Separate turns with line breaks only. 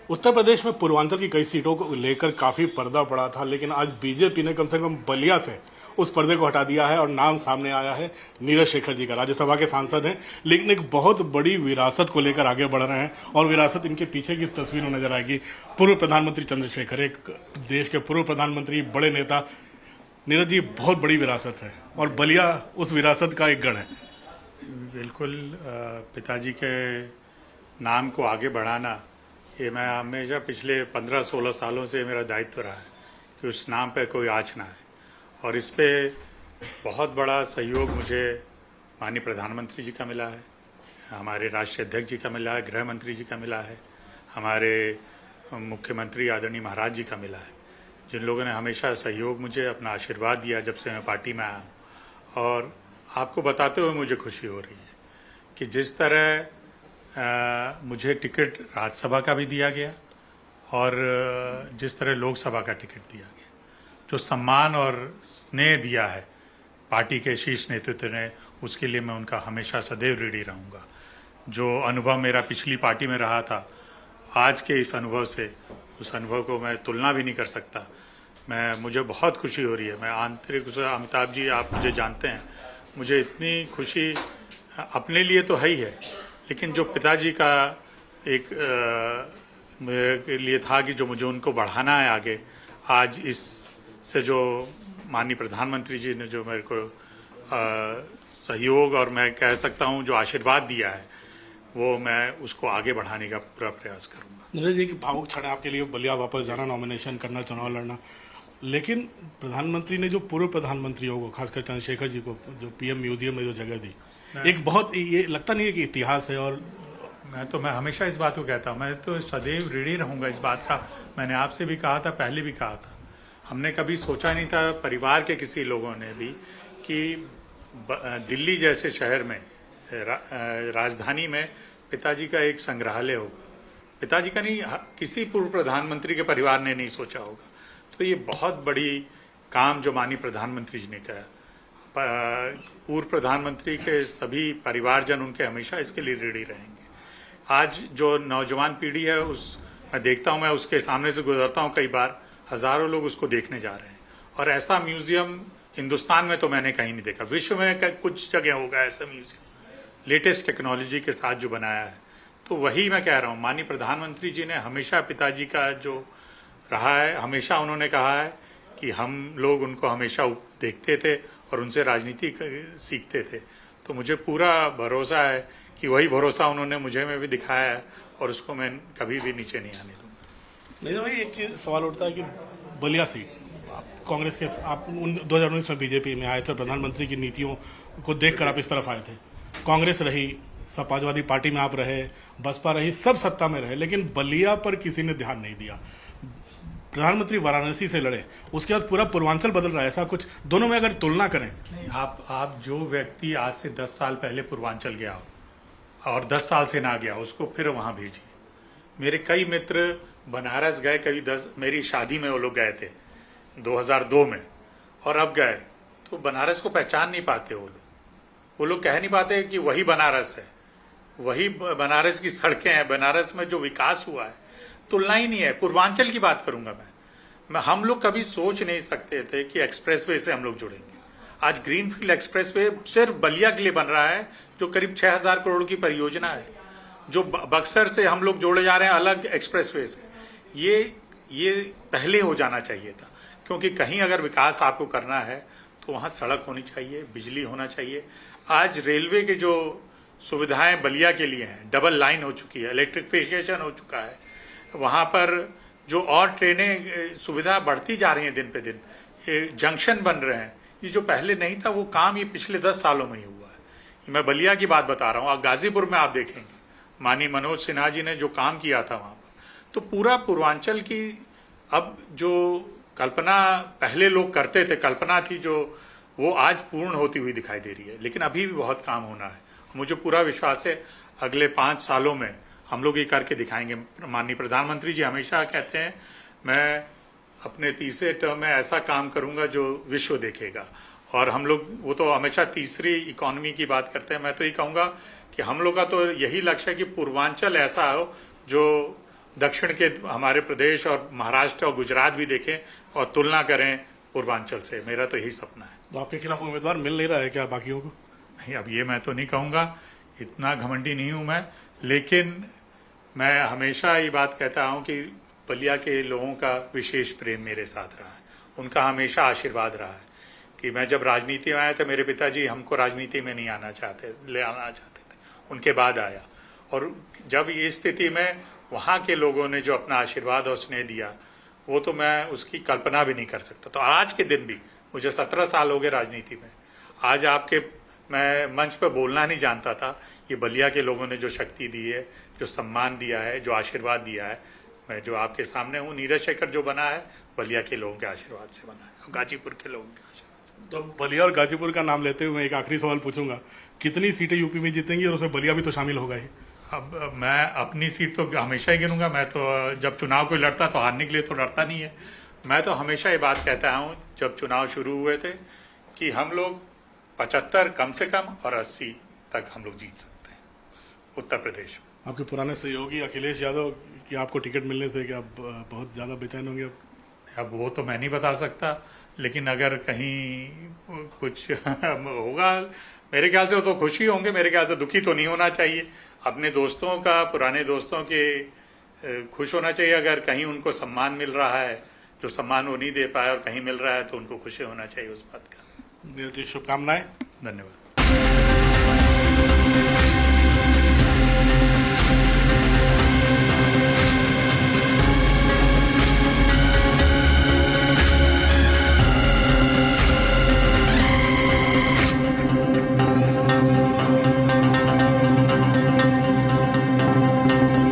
उत्तर प्रदेश में पूर्वांचल की कई सीटों को लेकर काफी पर्दा पड़ा था, लेकिन आज बीजेपी ने कम से कम बलिया से उस पर्दे को हटा दिया है और नाम सामने आया है नीरज शेखर जी का। राज्यसभा के सांसद हैं, लेकिन एक बहुत बड़ी विरासत को लेकर आगे बढ़ रहे हैं और विरासत इनके पीछे की तस्वीर में नजर आएगी। पूर्व प्रधानमंत्री चंद्रशेखर, एक देश के पूर्व प्रधानमंत्री, बड़े नेता नीरज जी, बहुत बड़ी विरासत है और बलिया उस विरासत का एक गढ़ है।
बिल्कुल, पिताजी के नाम को आगे बढ़ाना, ये मैं हमेशा पिछले 15-16 सालों से मेरा दायित्व रहा है कि उस नाम पे कोई आँच ना है। और इस पे बहुत बड़ा सहयोग मुझे माननीय प्रधानमंत्री जी का मिला है, हमारे राष्ट्रीय अध्यक्ष जी का मिला है, गृह मंत्री जी का मिला है, हमारे मुख्यमंत्री आदरणीय महाराज जी का मिला है, जिन लोगों ने हमेशा सहयोग, मुझे अपना आशीर्वाद दिया जब से मैं पार्टी में आया हूँ। और आपको बताते हुए मुझे खुशी हो रही है कि जिस तरह मुझे टिकट राज्यसभा का भी दिया गया और जिस तरह लोकसभा का टिकट दिया गया, जो सम्मान और स्नेह दिया है पार्टी के शीर्ष नेतृत्व ने, उसके लिए मैं उनका हमेशा सदैव ऋणी रहूँगा। जो अनुभव मेरा पिछली पार्टी में रहा था, आज के इस अनुभव से, उस अनुभव को मैं तुलना भी नहीं कर सकता। मुझे बहुत खुशी हो रही है। मैं आंतरिक, अमिताभ जी आप मुझे जानते हैं, मुझे इतनी खुशी अपने लिए तो है ही है, लेकिन जो पिताजी का एक मेरे लिए था कि जो मुझे उनको बढ़ाना है आगे, आज इस से जो माननीय प्रधानमंत्री जी ने जो मेरे को सहयोग और मैं कह सकता हूं जो आशीर्वाद दिया है, वो मैं उसको आगे बढ़ाने का पूरा प्रयास करूंगा।
नीरज जी की भावुक क्षण है आपके लिए, बलिया वापस जाना, नॉमिनेशन करना, चुनाव लड़ना, लेकिन प्रधानमंत्री ने जो पूर्व प्रधानमंत्रियों को, खासकर चंद्रशेखर जी को, जो पीएम म्यूजियम में जो जगह दी, एक बहुत, ये लगता नहीं है कि इतिहास है। और
मैं हमेशा इस बात को कहता हूँ, मैं तो सदैव ऋणी रहूंगा इस बात का। मैंने आपसे भी कहा था, पहले भी कहा था, हमने कभी सोचा नहीं था, परिवार के किसी लोगों ने भी, कि दिल्ली जैसे शहर में, राजधानी में पिताजी का एक संग्रहालय होगा। पिताजी का नहीं, किसी पूर्व प्रधानमंत्री के परिवार ने नहीं सोचा होगा। तो ये बहुत बड़ी काम जो माननीय प्रधानमंत्री जी ने किया, पूर्व प्रधानमंत्री के सभी परिवारजन उनके हमेशा इसके लिए ऋणी रहेंगे। आज जो नौजवान पीढ़ी है, मैं देखता हूँ, मैं उसके सामने से गुजरता हूँ कई बार, हजारों लोग उसको देखने जा रहे हैं। और ऐसा म्यूजियम हिंदुस्तान में तो मैंने कहीं नहीं देखा, विश्व में कुछ जगह होगा ऐसा म्यूजियम लेटेस्ट टेक्नोलॉजी के साथ जो बनाया है। तो वही मैं कह रहा हूँ, माननीय प्रधानमंत्री जी ने हमेशा पिताजी का जो रहा है, हमेशा उन्होंने कहा है कि हम लोग उनको हमेशा देखते थे और उनसे राजनीति सीखते थे। तो मुझे पूरा भरोसा है कि वही भरोसा उन्होंने मुझे में भी दिखाया है और उसको मैं कभी भी नीचे नहीं आने दूंगा।
नहीं, भाई एक चीज सवाल उठता है कि बलिया सीट, कांग्रेस के, आप 2019 में बीजेपी में आए थे, प्रधानमंत्री की नीतियों को देखकर आप इस तरफ आए थे। कांग्रेस रही, समाजवादी पार्टी में आप रहे, बसपा रही, सब सत्ता में रहे, लेकिन बलिया पर किसी ने ध्यान नहीं दिया। प्रधानमंत्री वाराणसी से लड़े, उसके बाद पूरा पूर्वांचल बदल रहा है, ऐसा कुछ दोनों में अगर तुलना करें।
नहीं, आप जो व्यक्ति आज से 10 साल पहले पूर्वांचल गया हो और 10 साल से ना गया, उसको फिर वहां भेजिए। मेरे कई मित्र बनारस गए, कभी मेरी शादी में वो लोग गए थे 2002 में, और अब गए तो बनारस को पहचान नहीं पाते वो लोग कह नहीं पाते कि वही बनारस है, वही बनारस की सड़कें हैं, बनारस में जो विकास हुआ है, तुलना ही नहीं है। पूर्वांचल की बात करूंगा मैं, हम लोग कभी सोच नहीं सकते थे कि एक्सप्रेसवे से हम लोग जुड़ेंगे। आज ग्रीनफील्ड एक्सप्रेसवे सिर्फ बलिया के लिए बन रहा है, जो करीब 6000 करोड़ की परियोजना है, जो बक्सर से हम लोग जोड़े जा रहे हैं अलग एक्सप्रेसवे से। ये पहले हो जाना चाहिए था, क्योंकि कहीं अगर विकास आपको करना है तो वहां सड़क होनी चाहिए, बिजली होना चाहिए। आज रेलवे के जो सुविधाएं बलिया के लिए हैं, डबल लाइन हो चुकी है, इलेक्ट्रिफिकेशन हो चुका है, वहां पर जो और ट्रेनें सुविधा बढ़ती जा रही हैं दिन पे दिन, जंक्शन बन रहे हैं, ये जो पहले नहीं था वो काम ये पिछले 10 सालों में ही हुआ है। मैं बलिया की बात बता रहा हूँ। गाजीपुर में आप देखेंगे माननीय मनोज सिन्हा जी ने जो काम किया था वहां पर, तो पूरा पूर्वांचल की अब जो कल्पना पहले लोग करते थे, कल्पना थी जो, वो आज पूर्ण होती हुई दिखाई दे रही है। लेकिन अभी भी बहुत काम होना है। मुझे पूरा विश्वास है अगले 5 सालों में हम लोग ये करके दिखाएंगे। माननीय प्रधानमंत्री जी हमेशा कहते हैं, मैं अपने तीसरे टर्म में ऐसा काम करूंगा जो विश्व देखेगा। और हम लोग, वो तो हमेशा तीसरी इकोनॉमी की बात करते हैं, मैं तो ये कहूंगा कि हम लोग का तो यही लक्ष्य है कि पूर्वांचल ऐसा हो जो दक्षिण के हमारे प्रदेश और महाराष्ट्र और गुजरात भी देखें और तुलना करें पूर्वांचल से। मेरा तो यही सपना है।
तो आपके खिलाफ उम्मीदवार मिल नहीं रहा है क्या बाकियों को?
नहीं, अब ये मैं तो नहीं कहूँगा, इतना घमंडी नहीं हूँ मैं, लेकिन मैं हमेशा ये बात कहता हूँ कि बलिया के लोगों का विशेष प्रेम मेरे साथ रहा है, उनका हमेशा आशीर्वाद रहा है कि मैं जब राजनीति में आया तो मेरे पिताजी हमको राजनीति में नहीं आना चाहते थे, उनके बाद आया। और जब ये स्थिति में वहाँ के लोगों ने जो अपना आशीर्वाद और स्नेह दिया, वो तो मैं उसकी कल्पना भी नहीं कर सकता। तो आज के दिन भी, मुझे 17 साल हो गए राजनीति में, आज आपके मैं मंच पर बोलना नहीं जानता था। ये बलिया के लोगों ने जो शक्ति दी है, जो सम्मान दिया है, जो आशीर्वाद दिया है, मैं जो आपके सामने हूँ, नीरज शेखर जो बना है बलिया के लोगों के आशीर्वाद से बना है, गाजीपुर के लोगों के आशीर्वाद से।
तो बलिया और गाजीपुर का नाम लेते हुए मैं एक आखिरी सवाल पूछूंगा, कितनी सीटें यूपी में जीतेंगी और उसमें बलिया भी तो शामिल होगा ही?
अब मैं अपनी सीट तो हमेशा ही गिनूंगा। मैं तो जब चुनाव कोई लड़ता तो हारने के लिए तो लड़ता नहीं है। मैं तो हमेशा ये बात कहता हूँ, जब चुनाव शुरू हुए थे, कि हम लोग 75 कम से कम और 80 तक हम लोग जीत सकते हैं उत्तर प्रदेश में।
आपके पुराने सहयोगी अखिलेश यादव की आपको टिकट मिलने से क्या आप बहुत ज़्यादा बेचैन होंगे?
अब वो तो मैं नहीं बता सकता, लेकिन अगर कहीं कुछ होगा, मेरे ख्याल से वो तो खुशी होंगे, मेरे ख्याल से दुखी तो नहीं होना चाहिए। अपने दोस्तों का, पुराने दोस्तों के खुश होना चाहिए। अगर कहीं उनको सम्मान मिल रहा है, जो सम्मान वो नहीं दे पाए, और कहीं मिल रहा है, तो उनको खुशी होना चाहिए उस बात का।
शुभकामनाएं।
धन्यवाद।